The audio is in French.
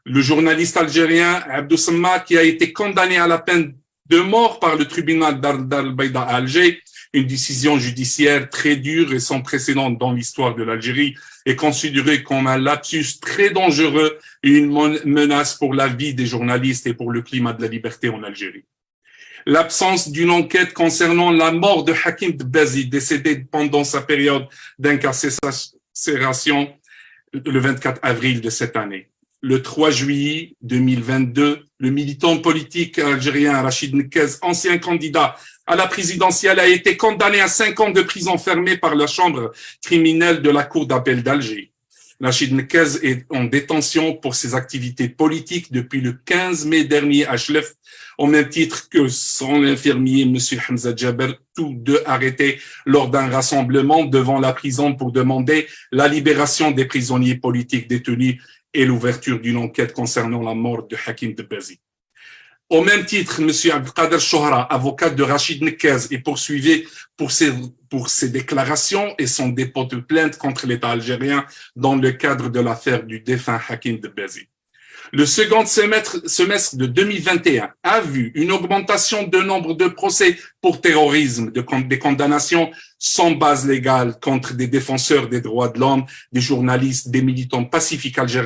Le journaliste algérien Abdou Samma, qui a été condamné à la peine de mort par le tribunal d'Al-Baïda à Alger, une décision judiciaire très dure et sans précédent dans l'histoire de l'Algérie, est considérée comme un lapsus très dangereux et une menace pour la vie des journalistes et pour le climat de la liberté en Algérie. L'absence d'une enquête concernant la mort de Hakim Dbazi, décédé pendant sa période d'incarcération le 24 avril de cette année. Le 3 juillet 2022, le militant politique algérien Rachid Nkez, ancien candidat à la présidentielle, a été condamné à 5 ans de prison fermée par la chambre criminelle de la Cour d'appel d'Alger. Rachid Nkez est en détention pour ses activités politiques depuis le 15 mai dernier à Chlef, au même titre que son infirmier, M. Hamza Djaber, tous deux arrêtés lors d'un rassemblement devant la prison pour demander la libération des prisonniers politiques détenus et l'ouverture d'une enquête concernant la mort de Hakim Dbazi. Au même titre, M. Abdelkader Chouhra, avocat de Rachid Nkez, est poursuivi pour ses déclarations et son dépôt de plainte contre l'État algérien dans le cadre de l'affaire du défunt Hakim Dbazi. Le second semestre de 2021 a vu une augmentation de nombre de procès pour terrorisme, des condamnations sans base légale contre des défenseurs des droits de l'homme, des journalistes, des militants pacifiques algériens